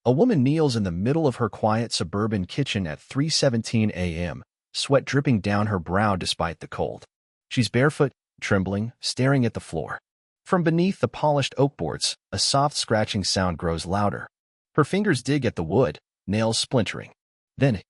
A woman kneels in the middle of her quiet suburban kitchen at 3:17 a.m., sweat dripping down her brow despite the cold. She's barefoot, trembling, staring at the floor. From beneath the polished oak boards, a soft scratching sound grows louder. Her fingers dig at the wood, nails splintering. Then,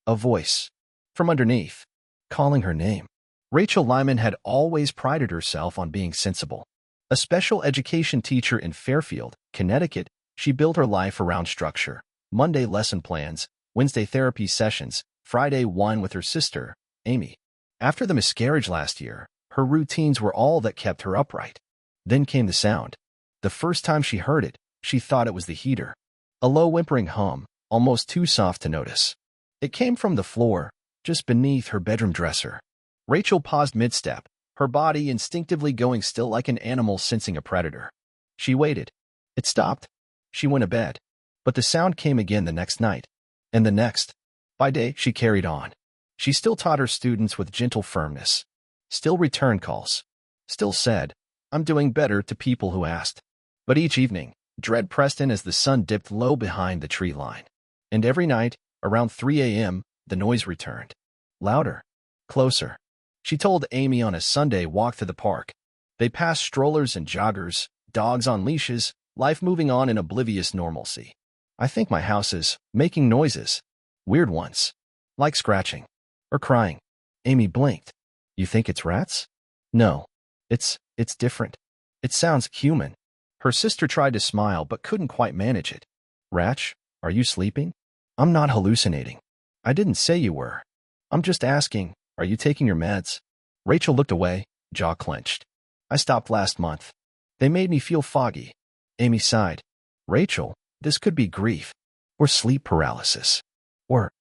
a voice. From underneath. Calling her name. Rachel Lyman had always prided herself on being sensible. A special education teacher in Fairfield, Connecticut, she built her life around structure. Monday lesson plans, Wednesday therapy sessions, Friday wine with her sister, Amy. After the miscarriage last year, her routines were all that kept her upright. Then came the sound. The first time she heard it, she thought it was the heater. A low whimpering hum, almost too soft to notice. It came from the floor, just beneath her bedroom dresser. Rachel paused mid-step, her body instinctively going still like an animal sensing a predator. She waited. It stopped. She went to bed. But the sound came again the next night. And the next. By day, she carried on. She still taught her students with gentle firmness. Still returned calls. Still said, "I'm doing better," to people who asked. But each evening, dread pressed in as the sun dipped low behind the tree line. And every night, around 3 a.m., the noise returned. Louder. Closer. She told Amy on a Sunday walk to the park. They passed strollers and joggers, dogs on leashes, life moving on in oblivious normalcy. "I think my house is making noises. Weird ones. Like scratching. Or crying." Amy blinked. "You think it's rats?" "No. It's different. It sounds human." Her sister tried to smile but couldn't quite manage it. "Rach, are you sleeping?" "I'm not hallucinating. I didn't say you were. I'm just asking, are you taking your meds?" Rachel looked away, jaw clenched. "I stopped last month. They made me feel foggy." Amy sighed. "Rachel, this could be grief. Or sleep paralysis. Or—"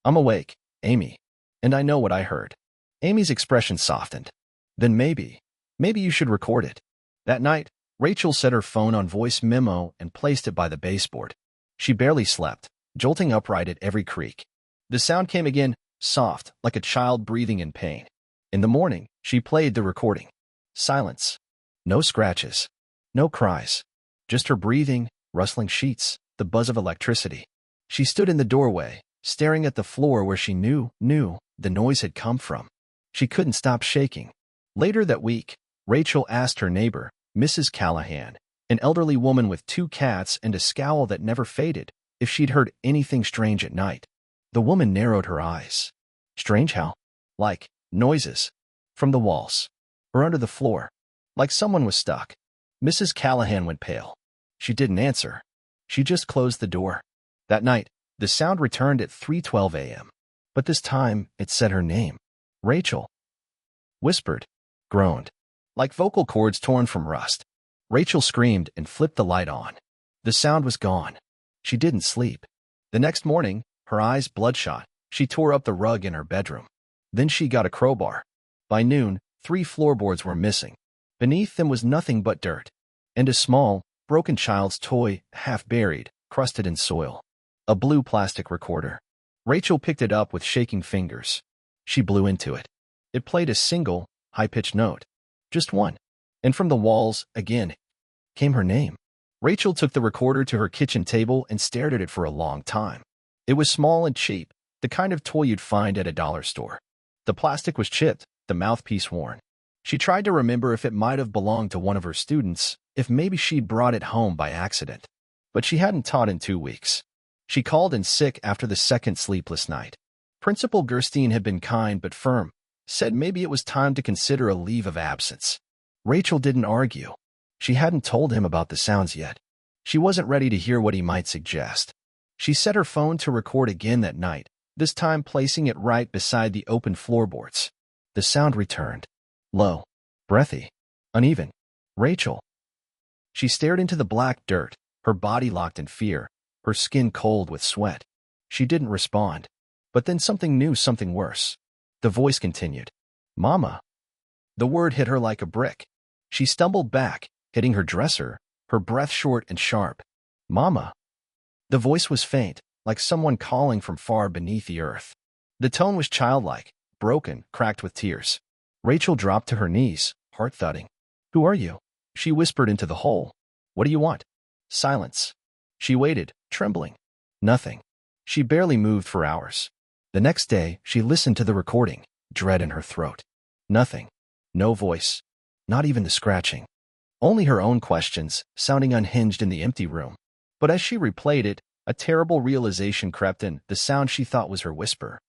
"I'm awake, Amy. And I know what I heard." Amy's expression softened. "Then maybe you should record it." That night, Rachel set her phone on voice memo and placed it by the baseboard. She barely slept, jolting upright at every creak. The sound came again, soft, like a child breathing in pain. In the morning, she played the recording. Silence. No scratches. No cries. Just her breathing, rustling sheets, the buzz of electricity. She stood in the doorway, staring at the floor where she knew the noise had come from. She couldn't stop shaking. Later that week, Rachel asked her neighbor, Mrs. Callahan, an elderly woman with 2 cats and a scowl that never faded, if she'd heard anything strange at night. The woman narrowed her eyes. "Strange how?" "Like noises. From the walls. Or under the floor. Like someone was stuck." Mrs. Callahan went pale. She didn't answer. She just closed the door. That night, the sound returned at 3:12 a.m. But this time, it said her name. Rachel. Whispered. Groaned. Like vocal cords torn from rust. Rachel screamed and flipped the light on. The sound was gone. She didn't sleep. The next morning, her eyes bloodshot, she tore up the rug in her bedroom. Then she got a crowbar. By noon, 3 floorboards were missing. Beneath them was nothing but dirt. And a small, broken child's toy, half buried, crusted in soil. A blue plastic recorder. Rachel picked it up with shaking fingers. She blew into it. It played a single, high-pitched note. Just one. And from the walls, again, came her name. Rachel took the recorder to her kitchen table and stared at it for a long time. It was small and cheap, the kind of toy you'd find at a dollar store. The plastic was chipped, the mouthpiece worn. She tried to remember if it might have belonged to one of her students, if maybe she'd brought it home by accident. But she hadn't taught in 2 weeks. She called in sick after the second sleepless night. Principal Gerstein had been kind but firm, said maybe it was time to consider a leave of absence. Rachel didn't argue. She hadn't told him about the sounds yet. She wasn't ready to hear what he might suggest. She set her phone to record again that night, this time placing it right beside the open floorboards. The sound returned. Low. Breathy. Uneven. Rachel. She stared into the black dirt, her body locked in fear, her skin cold with sweat. She didn't respond. But then something new, something worse. The voice continued. "Mama." The word hit her like a brick. She stumbled back, hitting her dresser, her breath short and sharp. "Mama." The voice was faint, like someone calling from far beneath the earth. The tone was childlike, broken, cracked with tears. Rachel dropped to her knees, heart thudding. "Who are you?" She whispered into the hole. "What do you want?" Silence. She waited, trembling. Nothing. She barely moved for hours. The next day, she listened to the recording, dread in her throat. Nothing. No voice. Not even the scratching. Only her own questions, sounding unhinged in the empty room. But as she replayed it, a terrible realization crept in. The sound she thought was her whisper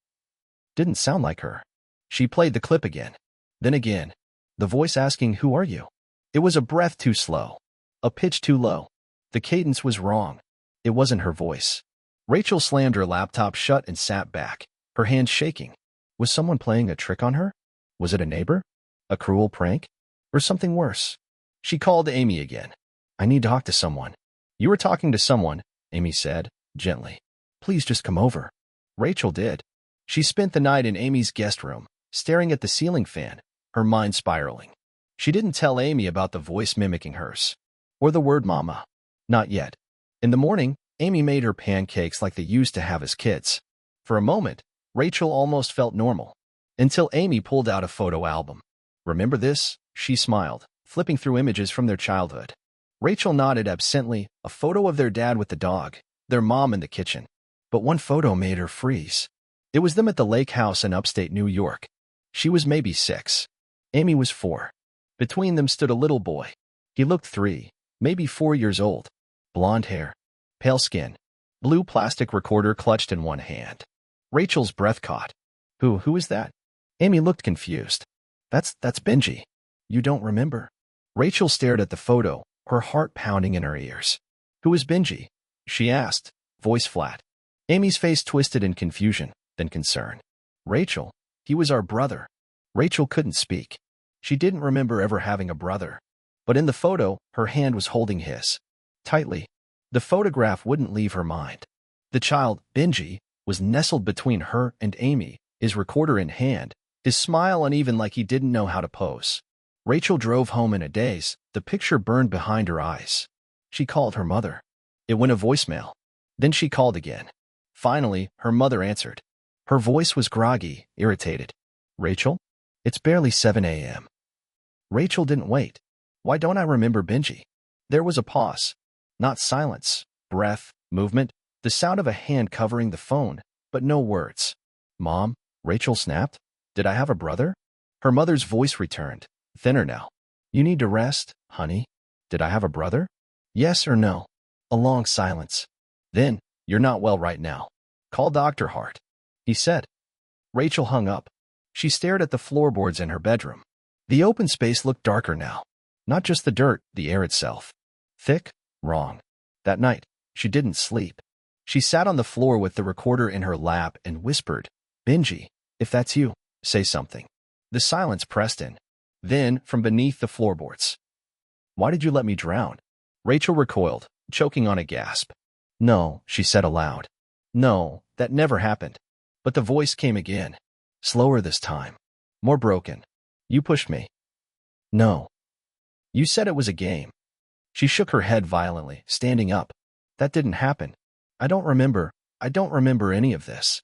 didn't sound like her. She played the clip again. Then again. The voice asking, "Who are you?" It was a breath too slow. A pitch too low. The cadence was wrong. It wasn't her voice. Rachel slammed her laptop shut and sat back, her hands shaking. Was someone playing a trick on her? Was it a neighbor? A cruel prank? Or something worse? She called Amy again. "I need to talk to someone." "You were talking to someone," Amy said, gently. "Please just come over." Rachel did. She spent the night in Amy's guest room, staring at the ceiling fan, her mind spiraling. She didn't tell Amy about the voice mimicking hers. Or the word mama. Not yet. In the morning, Amy made her pancakes like they used to have as kids. For a moment, Rachel almost felt normal. Until Amy pulled out a photo album. "Remember this?" She smiled, flipping through images from their childhood. Rachel nodded absently, a photo of their dad with the dog, their mom in the kitchen. But one photo made her freeze. It was them at the lake house in upstate New York. She was maybe 6. Amy was 4. Between them stood a little boy. He looked 3, maybe 4 years old. Blonde hair, pale skin, blue plastic recorder clutched in one hand. Rachel's breath caught. Who is that?" Amy looked confused. That's Benji. You don't remember?" Rachel stared at the photo, her heart pounding in her ears. "Who is Benji?" she asked, voice flat. Amy's face twisted in confusion, then concern. "Rachel, he was our brother." Rachel couldn't speak. She didn't remember ever having a brother. But in the photo, her hand was holding his. Tightly. The photograph wouldn't leave her mind. The child, Benji, was nestled between her and Amy, his recorder in hand, his smile uneven like he didn't know how to pose. Rachel drove home in a daze, the picture burned behind her eyes. She called her mother. It went a voicemail. Then she called again. Finally, her mother answered. Her voice was groggy, irritated. "Rachel? It's barely 7 a.m. Rachel didn't wait. "Why don't I remember Benji?" There was a pause. Not silence, breath, movement, the sound of a hand covering the phone, but no words. "Mom?" Rachel snapped. "Did I have a brother?" Her mother's voice returned, thinner now. "You need to rest, honey. Did I have a brother?" Yes or no. A long silence. Then, "You're not well right now. Call Dr. Hart," he said. Rachel hung up. She stared at the floorboards in her bedroom. The open space looked darker now. Not just the dirt, the air itself. Thick, wrong. That night, she didn't sleep. She sat on the floor with the recorder in her lap and whispered, "Benji, if that's you, say something." The silence pressed in. Then, from beneath the floorboards. "Why did you let me drown?" Rachel recoiled, choking on a gasp. "No," she said aloud. "No, that never happened." But the voice came again. Slower this time. More broken. "You pushed me." "No. You said it was a game." She shook her head violently, standing up. "That didn't happen. I don't remember any of this."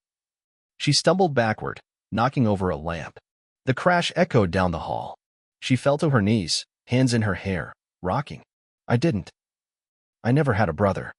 She stumbled backward, knocking over a lamp. The crash echoed down the hall. She fell to her knees, hands in her hair, rocking. I never had a brother."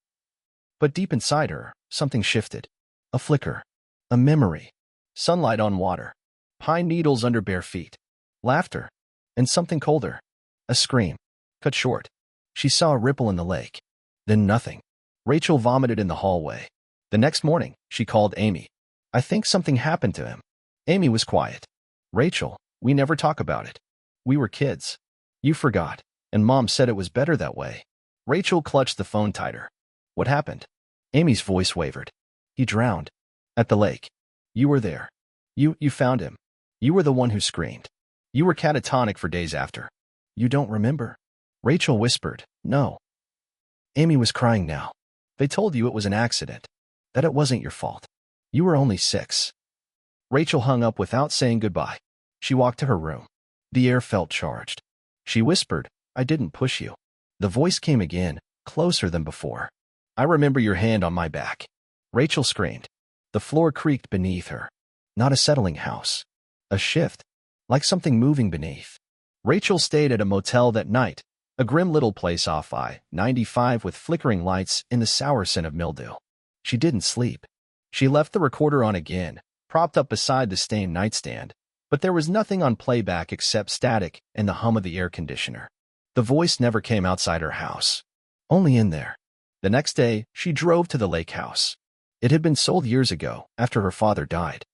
But deep inside her, something shifted. A flicker. A memory. Sunlight on water. Pine needles under bare feet. Laughter. And something colder. A scream. Cut short. She saw a ripple in the lake. Then nothing. Rachel vomited in the hallway. The next morning, she called Amy. "I think something happened to him." Amy was quiet. "Rachel, we never talk about it. We were kids. You forgot, and Mom said it was better that way." Rachel clutched the phone tighter. "What happened?" Amy's voice wavered. "He drowned. At the lake. You were there. You found him. You were the one who screamed. You were catatonic for days after. You don't remember?" Rachel whispered, "No." Amy was crying now. "They told you it was an accident. That it wasn't your fault. You were only 6. Rachel hung up without saying goodbye. She walked to her room. The air felt charged. She whispered, "I didn't push you." The voice came again, closer than before. "I remember your hand on my back." Rachel screamed. The floor creaked beneath her. Not a settling house. A shift. Like something moving beneath. Rachel stayed at a motel that night, A grim little place off I-95 with flickering lights in the sour scent of mildew. She didn't sleep. She left the recorder on again, propped up beside the stained nightstand, but there was nothing on playback except static and the hum of the air conditioner. The voice never came outside her house. Only in there. The next day, she drove to the lake house. It had been sold years ago, after her father died.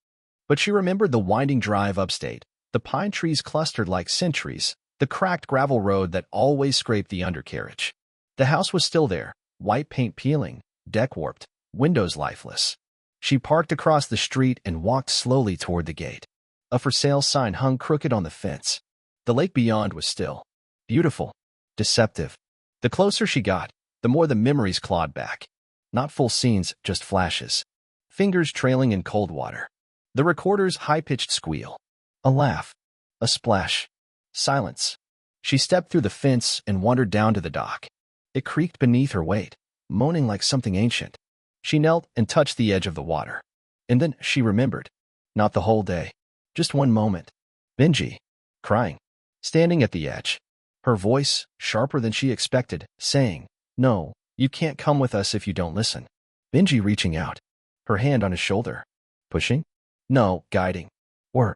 But she remembered the winding drive upstate, the pine trees clustered like centuries, the cracked gravel road that always scraped the undercarriage. The house was still there, white paint peeling, deck warped, windows lifeless. She parked across the street and walked slowly toward the gate. A for sale sign hung crooked on the fence. The lake beyond was still. Beautiful. Deceptive. The closer she got, the more the memories clawed back. Not full scenes, just flashes. Fingers trailing in cold water. The recorder's high-pitched squeal. A laugh. A splash. Silence. She stepped through the fence and wandered down to the dock. It creaked beneath her weight, moaning like something ancient. She knelt and touched the edge of the water. And then she remembered. Not the whole day. Just one moment. Benji. Crying. Standing at the edge. Her voice, sharper than she expected, saying, "No, you can't come with us if you don't listen." Benji reaching out. Her hand on his shoulder. Pushing? No, guiding. Or.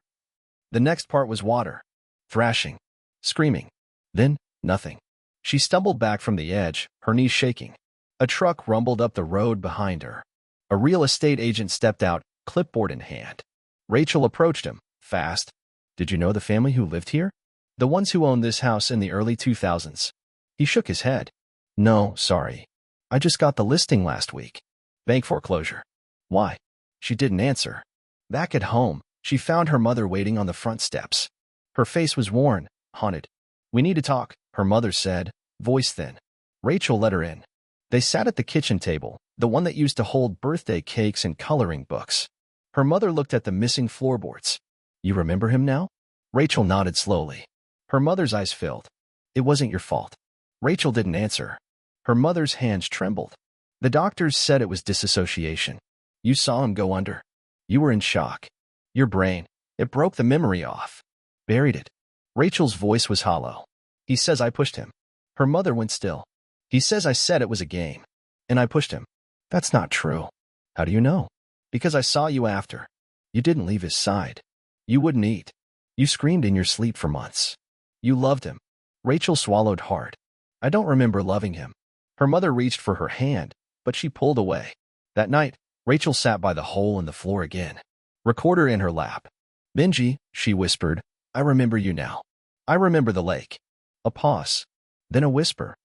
The next part was water. Thrashing. Screaming. Then, nothing. She stumbled back from the edge, her knees shaking. A truck rumbled up the road behind her. A real estate agent stepped out, clipboard in hand. Rachel approached him, fast. "Did you know the family who lived here? The ones who owned this house in the early 2000s. He shook his head. "No, sorry. I just got the listing last week. Bank foreclosure." "Why?" She didn't answer. Back at home, she found her mother waiting on the front steps. Her face was worn, haunted. "We need to talk," her mother said, voice thin. Rachel let her in. They sat at the kitchen table, the one that used to hold birthday cakes and coloring books. Her mother looked at the missing floorboards. "You remember him now?" Rachel nodded slowly. Her mother's eyes filled. "It wasn't your fault." Rachel didn't answer. Her mother's hands trembled. "The doctors said it was dissociation. You saw him go under. You were in shock. Your brain, it broke the memory off. Buried it." Rachel's voice was hollow. "He says I pushed him." Her mother went still. "He says I said it was a game. And I pushed him." "That's not true." "How do you know?" "Because I saw you after. You didn't leave his side. You wouldn't eat. You screamed in your sleep for months. You loved him." Rachel swallowed hard. "I don't remember loving him." Her mother reached for her hand, but she pulled away. That night, Rachel sat by the hole in the floor again. Recorder in her lap. "Benji," she whispered, "I remember you now. I remember the lake." A pause. Then a whisper.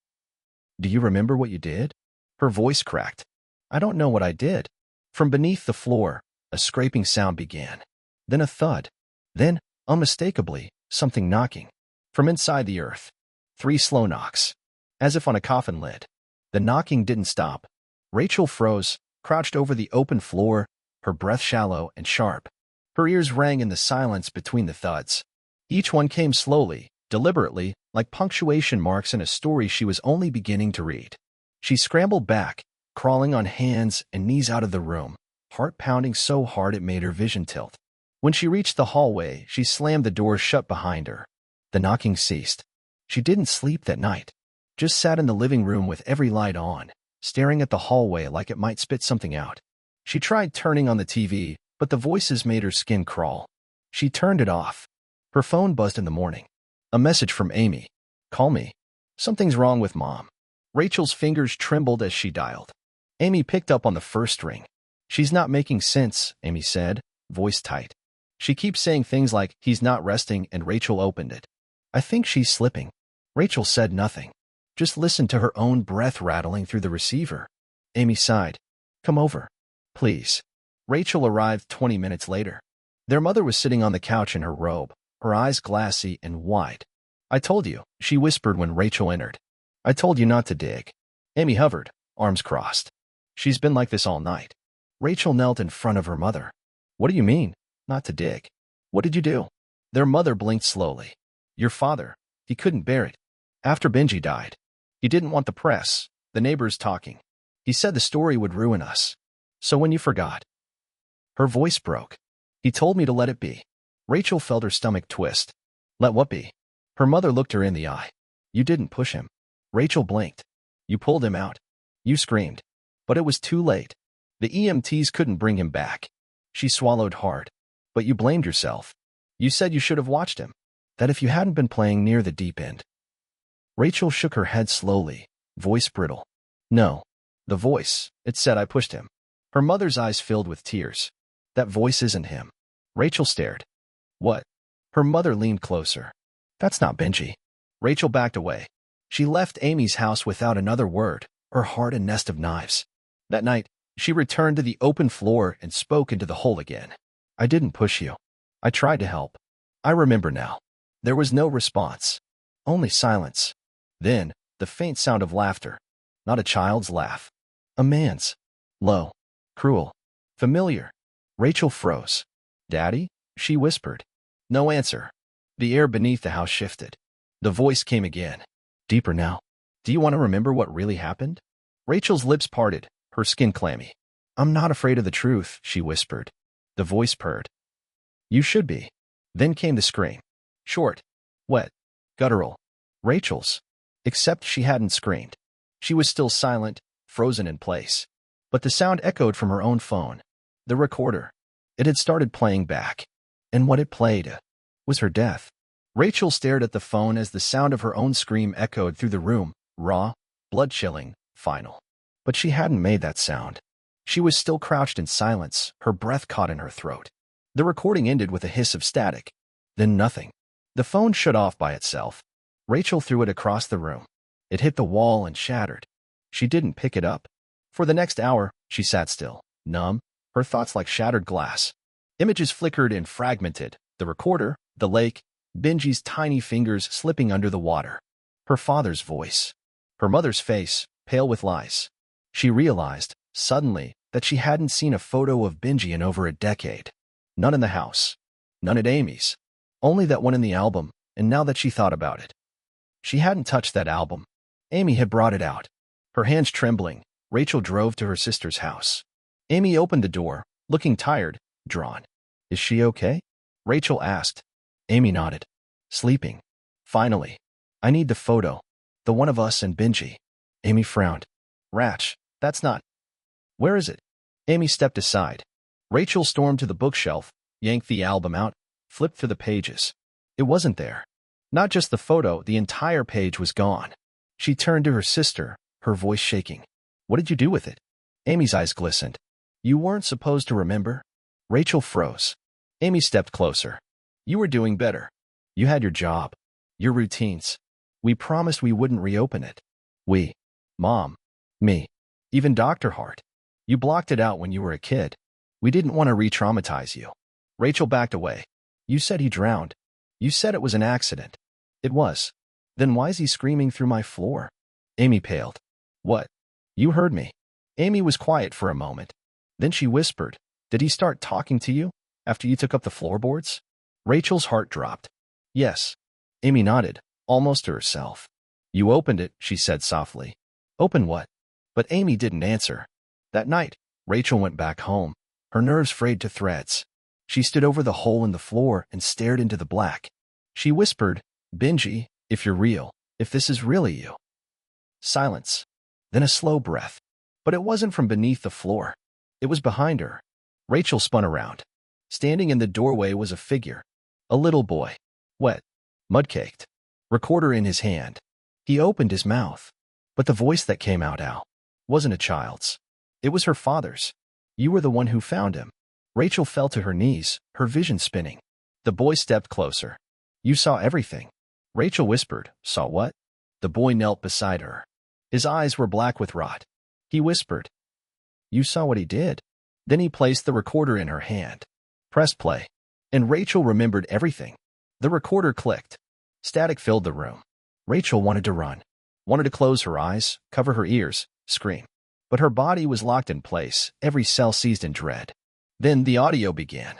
"Do you remember what you did?" Her voice cracked. "I don't know what I did." From beneath the floor, a scraping sound began. Then a thud. Then, unmistakably, something knocking. From inside the earth. 3 slow knocks. As if on a coffin lid. The knocking didn't stop. Rachel froze, crouched over the open floor, her breath shallow and sharp. Her ears rang in the silence between the thuds. Each one came slowly, deliberately, like punctuation marks in a story she was only beginning to read. She scrambled back, crawling on hands and knees out of the room, heart pounding so hard it made her vision tilt. When she reached the hallway, she slammed the door shut behind her. The knocking ceased. She didn't sleep that night. Just sat in the living room with every light on, staring at the hallway like it might spit something out. She tried turning on the TV, but the voices made her skin crawl. She turned it off. Her phone buzzed in the morning. A message from Amy. "Call me. Something's wrong with Mom." Rachel's fingers trembled as she dialed. Amy picked up on the first ring. "She's not making sense," Amy said, voice tight. "She keeps saying things like, 'He's not resting,' and Rachel opened it. I think she's slipping." Rachel said nothing. Just listened to her own breath rattling through the receiver. Amy sighed. "Come over. Please." Rachel arrived 20 minutes later. Their mother was sitting on the couch in her robe, her eyes glassy and wide. "I told you," she whispered when Rachel entered. "I told you not to dig." Amy hovered, arms crossed. "She's been like this all night." Rachel knelt in front of her mother. "What do you mean, not to dig? What did you do?" Their mother blinked slowly. "Your father, he couldn't bear it. After Benji died. He didn't want the press, the neighbors talking. He said the story would ruin us. So when you forgot." Her voice broke. "He told me to let it be." Rachel felt her stomach twist. "Let what be?" Her mother looked her in the eye. You didn't push him. Rachel blinked. You pulled him out. You screamed. But it was too late. The EMTs couldn't bring him back. She swallowed hard. But you blamed yourself. You said you should have watched him. That if you hadn't been playing near the deep end. Rachel shook her head slowly, voice brittle. No. The voice, it said I pushed him. Her mother's eyes filled with tears. That voice isn't him. Rachel stared. What? Her mother leaned closer. That's not Benji. Rachel backed away. She left Amy's house without another word, her heart a nest of knives. That night, she returned to the open floor and spoke into the hole again. I didn't push you. I tried to help. I remember now. There was no response. Only silence. Then, the faint sound of laughter. Not a child's laugh. A man's. Low. Cruel. Familiar. Rachel froze. Daddy? She whispered. No answer. The air beneath the house shifted. The voice came again. Deeper now. Do you want to remember what really happened? Rachel's lips parted, her skin clammy. I'm not afraid of the truth, she whispered. The voice purred. You should be. Then came the scream. Short. Wet. Guttural. Rachel's. Except she hadn't screamed. She was still silent, frozen in place. But the sound echoed from her own phone. The recorder. It had started playing back. And what it played was her death. Rachel stared at the phone as the sound of her own scream echoed through the room, raw, blood-chilling, final. But she hadn't made that sound. She was still crouched in silence, her breath caught in her throat. The recording ended with a hiss of static. Then nothing. The phone shut off by itself. Rachel threw it across the room. It hit the wall and shattered. She didn't pick it up. For the next hour, she sat still, numb, her thoughts like shattered glass. Images flickered and fragmented. The recorder, the lake, Benji's tiny fingers slipping under the water. Her father's voice. Her mother's face, pale with lies. She realized, suddenly, that she hadn't seen a photo of Benji in over a decade. None in the house. None at Amy's. Only that one in the album, and now that she thought about it. She hadn't touched that album. Amy had brought it out. Her hands trembling, Rachel drove to her sister's house. Amy opened the door, looking tired, drawn. Is she okay? Rachel asked. Amy nodded. Sleeping. Finally. I need the photo. The one of us and Benji. Amy frowned. Ratch, that's not. Where is it? Amy stepped aside. Rachel stormed to the bookshelf, yanked the album out, flipped through the pages. It wasn't there. Not just the photo, the entire page was gone. She turned to her sister, her voice shaking. What did you do with it? Amy's eyes glistened. You weren't supposed to remember? Rachel froze. Amy stepped closer. You were doing better. You had your job. Your routines. We promised we wouldn't reopen it. We. Mom. Me. Even Dr. Hart. You blocked it out when you were a kid. We didn't want to re-traumatize you. Rachel backed away. You said he drowned. You said it was an accident. It was. Then why's he screaming through my floor? Amy paled. What? You heard me. Amy was quiet for a moment. Then she whispered, did he start talking to you after you took up the floorboards? Rachel's heart dropped. Yes. Amy nodded, almost to herself. You opened it, she said softly. Open what? But Amy didn't answer. That night, Rachel went back home, her nerves frayed to threads. She stood over the hole in the floor and stared into the black. She whispered, Benji, if you're real, if this is really you. Silence. Then a slow breath. But it wasn't from beneath the floor. It was behind her. Rachel spun around. Standing in the doorway was a figure. A little boy. Wet. Mud-caked. Recorder in his hand. He opened his mouth. But the voice that came out wasn't a child's. It was her father's. You were the one who found him. Rachel fell to her knees, her vision spinning. The boy stepped closer. You saw everything. Rachel whispered, saw what? The boy knelt beside her. His eyes were black with rot. He whispered, you saw what he did. Then he placed the recorder in her hand. Pressed play. And Rachel remembered everything. The recorder clicked. Static filled the room. Rachel wanted to run. Wanted to close her eyes, cover her ears, scream. But her body was locked in place, every cell seized in dread. Then the audio began.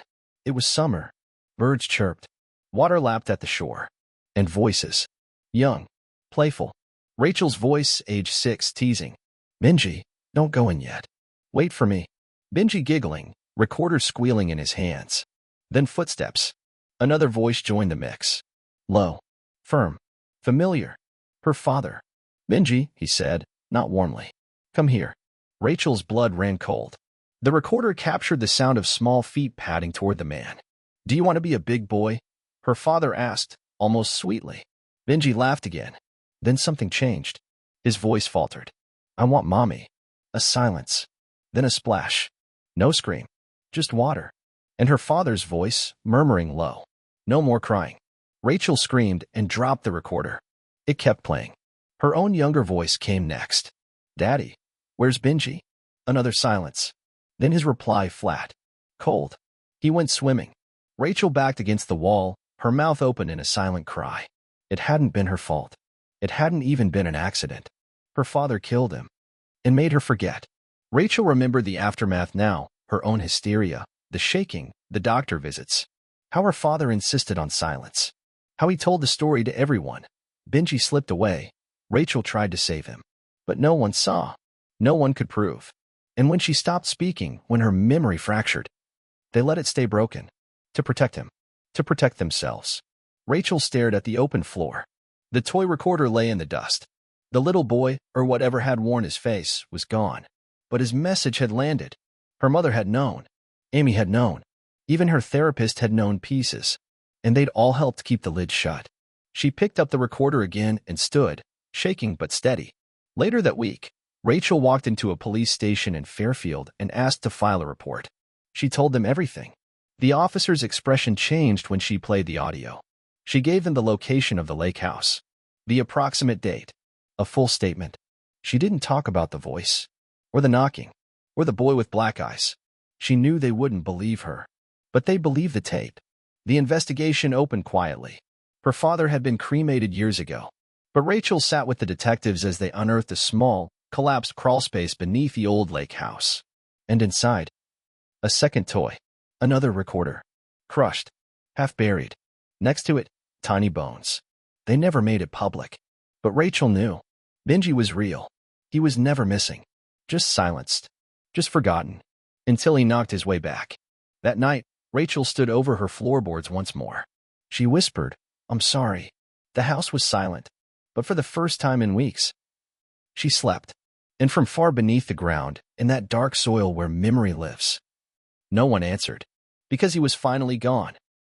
It was summer. Birds chirped. Water lapped at the shore. And voices. Young. Playful. Rachel's voice, age 6, teasing. Benji, don't go in yet. Wait for me. Benji giggling, recorder squealing in his hands. Then footsteps. Another voice joined the mix. Low. Firm. Familiar. Her father. "Benji," he said, not warmly. "Come here." Rachel's blood ran cold. The recorder captured the sound of small feet padding toward the man. "Do you want to be a big boy?" her father asked, almost sweetly. Benji laughed again. Then something changed. His voice faltered. "I want mommy." A silence. Then a splash. No scream. Just water. And her father's voice, murmuring low. "No more crying." Rachel screamed and dropped the recorder. It kept playing. Her own younger voice came next. "Daddy, where's Benji?" Another silence. Then his reply flat. "Cold. He went swimming." Rachel backed against the wall, her mouth open in a silent cry. It hadn't been her fault. It hadn't even been an accident. Her father killed him and made her forget. Rachel remembered the aftermath now, her own hysteria, the shaking, the doctor visits. How her father insisted on silence. How he told the story to everyone. Benji slipped away. Rachel tried to save him. But no one saw. No one could prove. And when she stopped speaking, when her memory fractured, they let it stay broken. To protect him. To protect themselves. Rachel stared at the open floor. The toy recorder lay in the dust. The little boy, or whatever had worn his face, was gone. But his message had landed. Her mother had known. Amy had known. Even her therapist had known pieces. And they'd all helped keep the lid shut. She picked up the recorder again and stood, shaking but steady. Later that week, Rachel walked into a police station in Fairfield and asked to file a report. She told them everything. The officer's expression changed when she played the audio. She gave them the location of the lake house, the approximate date, a full statement. She didn't talk about the voice, or the knocking, or the boy with black eyes. She knew they wouldn't believe her. But they believed the tape. The investigation opened quietly. Her father had been cremated years ago. But Rachel sat with the detectives as they unearthed a small, collapsed crawlspace beneath the old lake house. And inside, a second toy. Another recorder. Crushed. Half buried. Next to it, tiny bones. They never made it public. But Rachel knew. Benji was real. He was never missing. Just silenced. Just forgotten. Until he knocked his way back. That night, Rachel stood over her floorboards once more. She whispered, "I'm sorry." The house was silent. But for the first time in weeks, she slept. And from far beneath the ground, in that dark soil where memory lives, no one answered. Because he was finally gone.